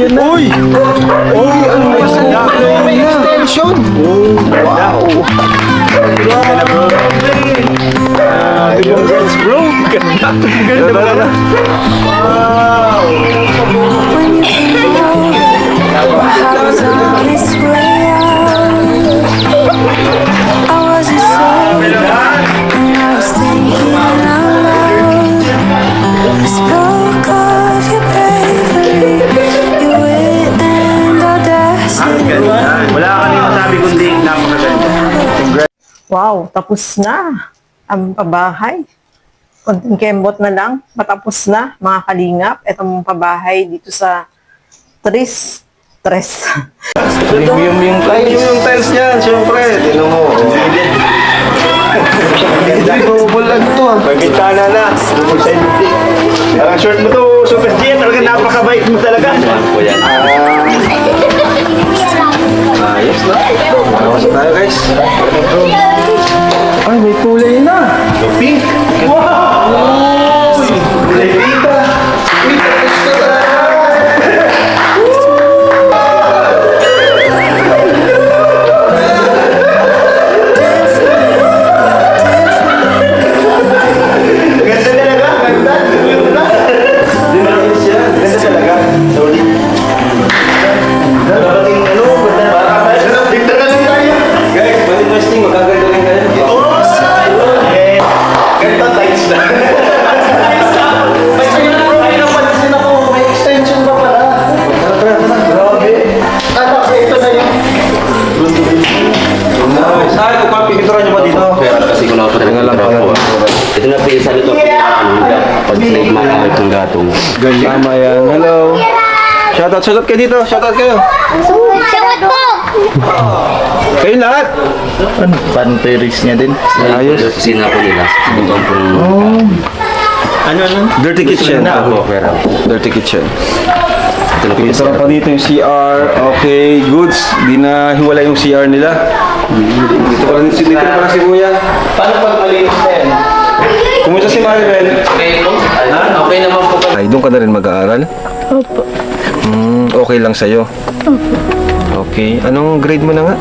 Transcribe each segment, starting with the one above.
yan na. Uy! Uy! Ano na yung extension? Oh, wow! Congrats, bro! Ganda! Ganda ba na? Wow! When you came home, my heart was on its way out. I wasn't sorry, and I was thinking out loud. I spoke of your bravery, your wit and audacity. Wala ka rin masabi kundi napakaganda. Wow, tapos na ang pabahay. Konting kembot na lang, matapos na mga kalingap. Itong pabahay dito sa Tres. Premium yung tiles niyan, syempre. Tingnan mo. Double ano to ah. May bintana na. Parang short mo to, Super G. Talaga napakabait mo talaga. Ayos na. Ayos na tayo guys. Ay, may kulay na. Pink. Wow! Kulay pink ka. Ganda talaga. Ganda. Ganda. Ayos yan. Ganda talaga. Sorry. Dating ano, ganda. Dito ka lang tayo. Guys, manifesting, magaganda rin kayo. Ganda tiles na. May napansin ako, may extension pa pala. Grabe. Ito na yung... Saan ko pa, pipinturan nyo ba dito? Kaya kasi ko na talaga lang ako. Ito na pinisa nito. Pag snake makakit ng gatong. Tama yan. Hello. Shoutout kayo dito. Shoutout kayo. Shoutout po! Kayo lahat. Panteris niya din. Ayos. Yung kusina po nila. Ito pong... Ano? Dirty kitchen. Ako, pero... Dirty kitchen. Ito na po yung Pinturan pa dito yung CR. Okay, goods. Di na hiwala yung CR nila. Dito pa rin si Kuya. Paano pag malinis na yan? Kumusta si Maribel? Okay naman po. Ay, doon ka na rin mag-aaral? Opo. Okay lang sa'yo? Okay. Anong grade mo na nga?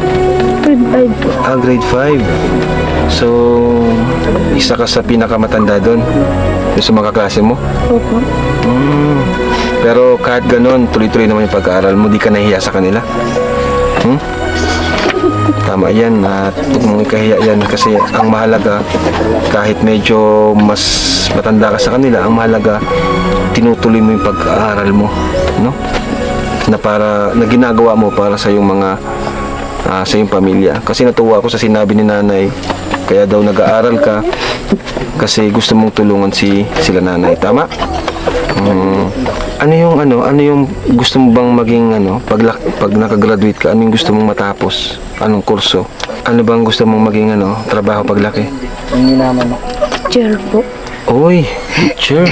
Grade 5 po. Grade 5. So, isa ka sa pinakamatanda doon. Yung sa mga kaklase mo? Opo. Pero kahit ganun, tuloy-tuloy naman yung pag-aaral mo. Di ka nahihiya sa kanila. Tama yan. At huwag mong ikahiya yan. Kasi ang mahalaga, kahit medyo mas matanda ka sa kanila, ang mahalaga, tinutuloy mo yung pag-aaral mo. No? Na ginagawa mo para sa iyong mga sa iyong pamilya. Kasi natuwa ako sa sinabi ni nanay, kaya daw nag-aaral ka kasi gusto mong tulungan sila nanay. Tama? Ano yung gusto mo bang maging pag nakagraduate ka, ano yung gusto mong matapos? Anong kurso? Ano bang gusto mong maging trabaho paglaki? Teacher po. Oy, teacher.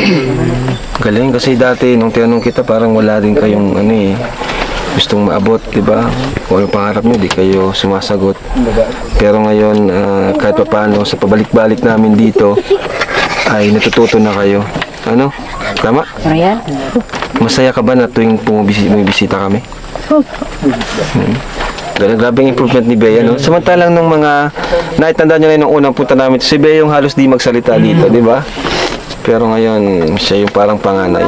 Galing kasi dati nung tinanong kita parang wala din kayong gustong maabot, di ba? Kung ano pangarap nyo, di kayo sumasagot. Pero ngayon, kahit pa paano, sa pabalik-balik namin dito, ay natututo na kayo. Ano? Tama? Ayan. Masaya ka ba na tuwing bumibisita kami? Grabing improvement ni Bea, no? Samantalang nung naitandaan nyo na nung unang punta namin, si Bea yung halos di magsalita dito, di ba? Pero ngayon, siya yung parang panganay.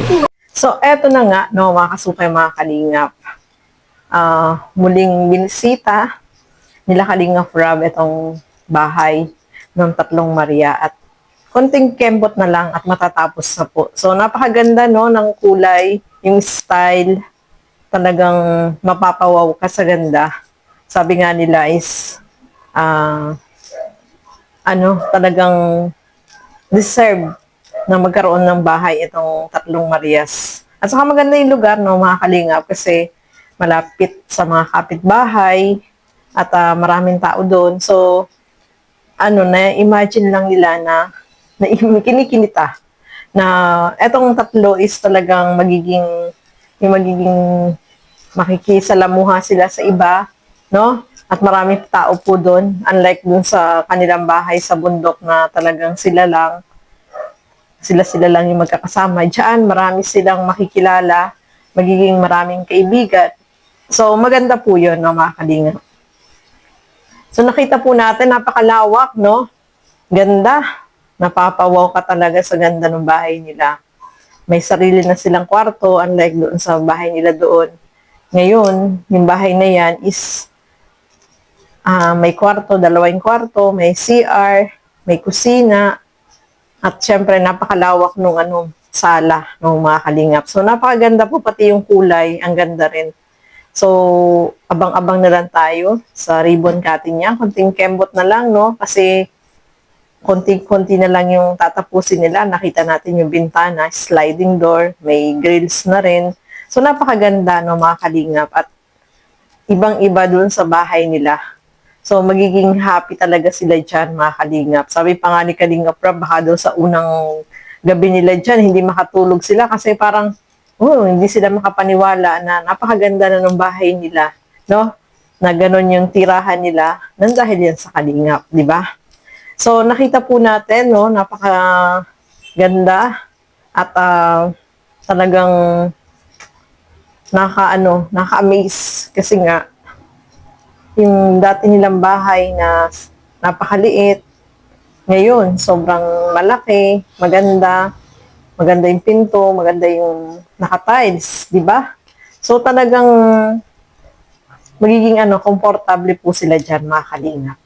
So, eto na nga, no, mga kasukay, mga kalingap. Muling binisita nila Kalingap Rob itong bahay ng Tatlong Maria at konting kembot na lang at matatapos na po. So, napakaganda, no, ng kulay, yung style, talagang mapapawaw ka sa ganda. Sabi nga nila is, talagang deserve na magkaroon ng bahay itong Tatlong Marias. At saka maganda yung lugar, no, mga kalingap, kasi malapit sa mga kapitbahay at maraming tao doon. So, na-imagine lang nila na kinikinita na etong tatlo is talagang magiging makikisalamuha sila sa iba, no? At maraming tao po doon, unlike dun sa kanilang bahay sa bundok na talagang sila lang yung magkakasama. Diyan, marami silang makikilala magiging maraming kaibigan. So, maganda po yun, no, mga kalingap. So, nakita po natin, napakalawak, no? Ganda. Napapawaw ka talaga sa ganda ng bahay nila. May sarili na silang kwarto, unlike doon sa bahay nila doon. Ngayon, yung bahay na yan is may kwarto, 2 kwarto, may CR, may kusina, at syempre napakalawak nung sala ng mga kalingap. So, napakaganda po, pati yung kulay, ang ganda rin. So, abang-abang na lang tayo sa ribbon cutting niya. Konting kembot na lang, no? Kasi konti-konti na lang yung tatapusin nila. Nakita natin yung bintana, sliding door, may grills na rin. So, napakaganda, no, mga kalingap. At ibang-iba dun sa bahay nila. So, magiging happy talaga sila dyan, mga kalingap. Sabi pa nga ni Kalingap Rob, baka daw sa unang gabi nila dyan, hindi makatulog sila kasi parang, hindi sila makapaniwala na napakaganda na ng bahay nila, no? Na ganun yung tirahan nila, nang dahil yan sa Kalingap, di ba? So, nakita po natin, no, napakaganda at talagang naka-amaze kasi nga yung dati nilang bahay na napakaliit, ngayon sobrang malaki, maganda yung pinto, maganda yung naka-tiles, di ba? So, talagang magiging komportable po sila dyan, mga kalingap.